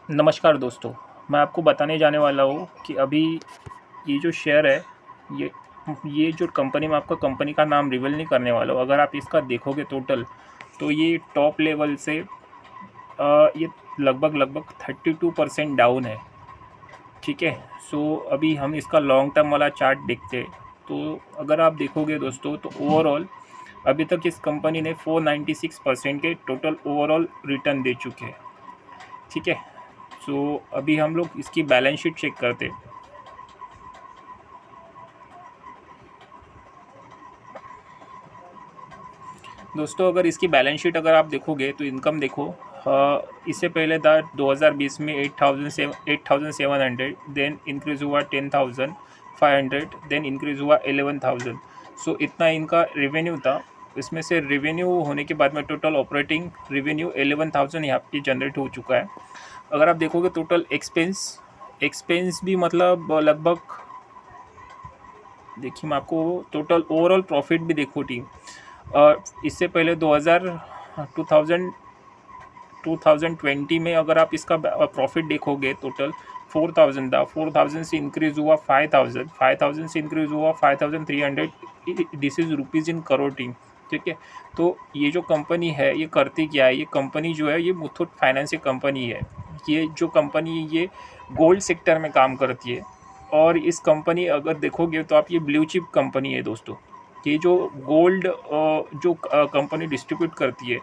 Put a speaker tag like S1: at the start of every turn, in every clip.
S1: नमस्कार दोस्तों, मैं आपको बताने जाने वाला हूँ कि अभी ये जो शेयर है, ये ये जो कंपनी, मैं आपको कंपनी का नाम रिवील नहीं करने वाला हूँ। अगर आप इसका देखोगे टोटल, तो ये टॉप लेवल से ये लगभग 32% डाउन है। ठीक है। सो अभी हम इसका लॉन्ग टर्म वाला चार्ट देखते हैं। तो अगर आप देखोगे दोस्तों, तो ओवरऑल अभी तक इस कंपनी ने 496% के टोटल ओवरऑल रिटर्न दे चुके हैं। ठीक है। सो अभी हम लोग इसकी बैलेंस शीट चेक करते हैं। दोस्तों, अगर इसकी बैलेंस शीट अगर आप देखोगे तो इनकम देखो। इससे पहले था 2020 में 8,700, देन इंक्रीज़ हुआ 10,500, देन इंक्रीज़ हुआ 11,000। सो इतना इनका रेवेन्यू था। इसमें से रेवेन्यू होने के बाद में टोटल ऑपरेटिंग रेवेन्यू 11,000 यहाँ पे जनरेट हो चुका है। अगर आप देखोगे टोटल एक्सपेंस भी मतलब लगभग, देखिए मैं आपको टोटल ओवरऑल प्रॉफिट भी देखो टीम। इससे पहले 2020 में अगर आप इसका प्रॉफिट देखोगे टोटल 4,000 था। 4,000 से इंक्रीज़ हुआ 5,000, 5,000 से इंक्रीज़ हुआ 5,300। This is rupees in crore team. ठीक है। तो ये जो कंपनी है ये करती क्या है, ये कंपनी जो है ये मुथूट फाइनेंस की कंपनी है। ये जो कंपनी ये गोल्ड सेक्टर में काम करती है। और इस कंपनी अगर देखोगे तो आप, ये ब्लू चिप कंपनी है दोस्तों। ये जो गोल्ड जो कंपनी डिस्ट्रीब्यूट करती है,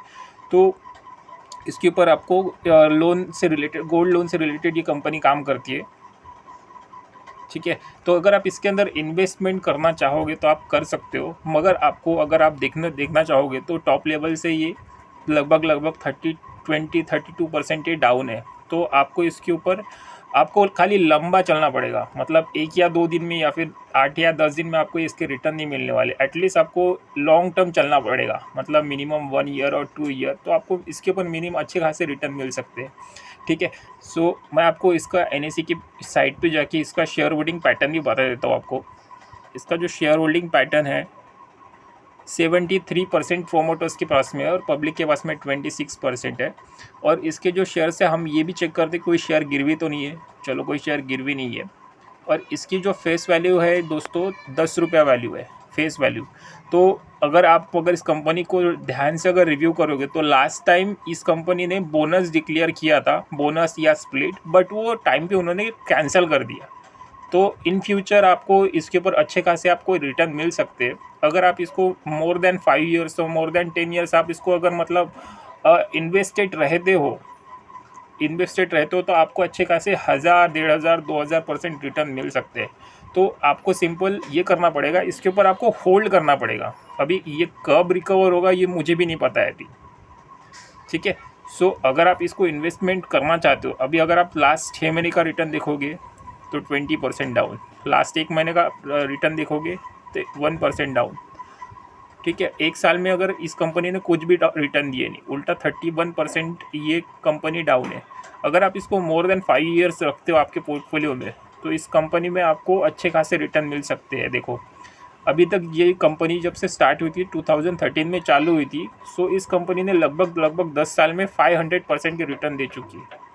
S1: तो इसके ऊपर आपको लोन से रिलेटेड, गोल्ड लोन से रिलेटेड ये कंपनी काम करती है। ठीक है। तो अगर आप इसके अंदर इन्वेस्टमेंट करना चाहोगे तो आप कर सकते हो, मगर आपको अगर आप देखना चाहोगे तो टॉप लेवल से ये लगभग 32% ये डाउन है। तो आपको इसके ऊपर आपको खाली लंबा चलना पड़ेगा, मतलब 1 या 2 दिन में या फिर 8 या 10 दिन में आपको इसके रिटर्न नहीं मिलने वाले। एटलीस्ट आपको लॉन्ग टर्म चलना पड़ेगा, मतलब मिनिमम 1 ईयर और 2 ईयर, तो आपको इसके ऊपर मिनिमम अच्छे खासे रिटर्न मिल सकते हैं। ठीक है। सो मैं आपको इसका एनएसई की साइट पे जाके इसका शेयर होल्डिंग पैटर्न भी बता देता हूँ आपको। इसका जो शेयर होल्डिंग पैटर्न है, 73% प्रोमोटर्स के पास में है और पब्लिक के पास में 26% है। और इसके जो शेयर है, हम ये भी चेक करते कोई शेयर गिरवी तो नहीं है। चलो, कोई शेयर गिरवी नहीं है। और इसकी जो फेस वैल्यू है दोस्तों, 10 रुपया वैल्यू है, फेस वैल्यू। तो अगर इस कंपनी को ध्यान से अगर रिव्यू करोगे तो लास्ट टाइम इस कंपनी ने बोनस डिक्लेयर किया था, बोनस या स्प्लिट, बट वो टाइम पे उन्होंने कैंसिल कर दिया। तो इन फ्यूचर आपको इसके ऊपर अच्छे खासे आपको रिटर्न मिल सकते हैं। अगर आप इसको मोर देन 5 ईयर्स और मोर देन 10 ईयर्स आप इसको अगर मतलब इन्वेस्टेड रहते हो तो आपको अच्छे खासे 1,000, 1,500, 2,000% रिटर्न मिल सकते हैं। तो आपको सिंपल ये करना पड़ेगा, इसके ऊपर आपको होल्ड करना पड़ेगा। अभी ये कब रिकवर होगा ये मुझे भी नहीं पता है अभी। ठीक है। सो अगर आप इसको इन्वेस्टमेंट करना चाहते हो, अभी अगर आप लास्ट 6 महीने का रिटर्न देखोगे तो 20% डाउन, लास्ट 1 महीने का रिटर्न देखोगे तो 1% डाउन। ठीक है। 1 साल में अगर इस कंपनी ने कुछ भी रिटर्न दिए नहीं, उल्टा 31% ये कंपनी डाउन है। अगर आप इसको मोर देन 5 ईयर्स रखते हो आपके पोर्टफोलियो में, तो इस कंपनी में आपको अच्छे खासे रिटर्न मिल सकते हैं। देखो, अभी तक ये कंपनी जब से स्टार्ट हुई थी 2013 में चालू हुई थी, सो इस कंपनी ने लगभग 10 साल में 500% के रिटर्न दे चुकी है।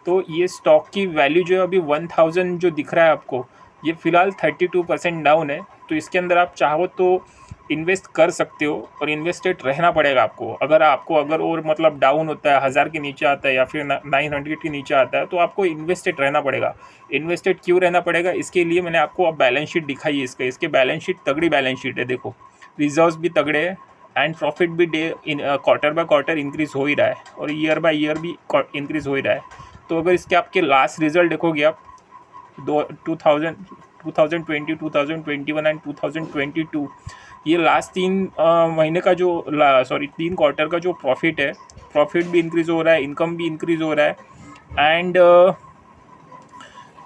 S1: तो ये स्टॉक की वैल्यू जो है अभी 1000 जो दिख रहा है आपको, ये फ़िलहाल 32% डाउन है। तो इसके अंदर आप चाहो तो इन्वेस्ट कर सकते हो, और इन्वेस्टेड रहना पड़ेगा आपको। अगर और मतलब डाउन होता है, 1000 के नीचे आता है या फिर 900 के नीचे आता है, तो आपको इन्वेस्टेड रहना पड़ेगा। इन्वेस्टेड क्यों रहना पड़ेगा, इसके लिए मैंने आपको अब बैलेंस शीट दिखाई है। इसके बैलेंस शीट तगड़ी बैलेंस शीट है। देखो, रिजर्व्स भी तगड़े हैं एंड प्रॉफिट भी क्वार्टर बाय क्वार्टर इंक्रीज़ हो ही रहा है, और ईयर बाय ईयर भी इंक्रीज़ हो ही रहा है। तो अगर इसके आपके लास्ट रिजल्ट देखोगे आप, 2020, 2020, 2021 एंड 2022, ये लास्ट 3 महीने का जो 3 क्वार्टर का जो प्रॉफिट है, प्रॉफिट भी इंक्रीज़ हो रहा है, इनकम भी इंक्रीज़ हो रहा है। एंड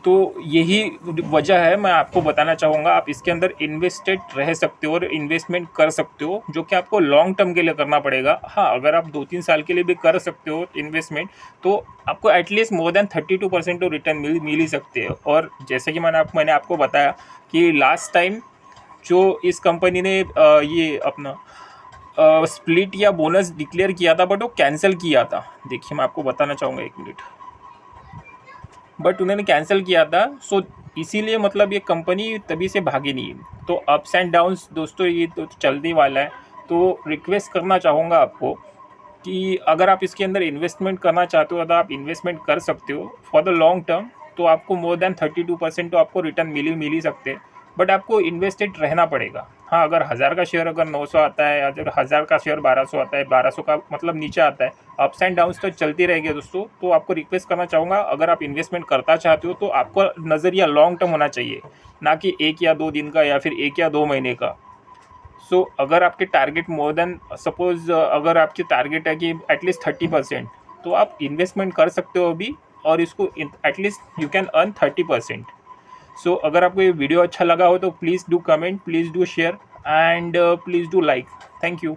S1: तो यही वजह है, मैं आपको बताना चाहूँगा आप इसके अंदर इन्वेस्टेड रह सकते हो और इन्वेस्टमेंट कर सकते हो, जो कि आपको लॉन्ग टर्म के लिए करना पड़ेगा। हाँ, अगर आप 2-3 साल के लिए भी कर सकते हो इन्वेस्टमेंट, तो आपको एटलीस्ट मोर देन 32% तो रिटर्न मिल ही सकते हैं। और जैसे कि मैंने आपको बताया कि लास्ट टाइम जो इस कंपनी ने ये अपना स्प्लिट या बोनस डिक्लेयर किया था, बट वो कैंसिल किया था। देखिए, मैं आपको बताना चाहूँगा, 1 मिनट। बट उन्होंने कैंसिल किया था। सो इसीलिए मतलब ये कंपनी तभी से भागी नहीं। तो अप्स एंड डाउन्स दोस्तों ये तो चलने वाला है। तो रिक्वेस्ट करना चाहूँगा आपको कि अगर आप इसके अंदर इन्वेस्टमेंट करना चाहते हो तो आप इन्वेस्टमेंट कर सकते हो फॉर द लॉन्ग टर्म। तो आपको मोर देन 32% तो आपको रिटर्न मिल ही सकते हैं। बट आपको इन्वेस्टेड रहना पड़ेगा। हाँ, अगर 1000 का शेयर अगर 900 आता है, अगर 1000 का शेयर 1200 आता है, 1200 का मतलब नीचे आता है, अप्स एंड डाउन्स तो चलती रहेगी दोस्तों। तो आपको रिक्वेस्ट करना चाहूँगा, अगर आप इन्वेस्टमेंट करना चाहते हो तो आपका नज़रिया लॉन्ग टर्म होना चाहिए, ना कि 1 या 2 दिन का या फिर 1 या 2 महीने का। सो अगर आपके टारगेट मोर देन सपोज अगर आपकी टारगेट है कि एटलीस्ट 30%, तो आप इन्वेस्टमेंट कर सकते हो अभी, और इसको एटलीस्ट यू कैन अर्न 30%। सो अगर आपको ये वीडियो अच्छा लगा हो तो please do comment, please do share and please do like. Thank you.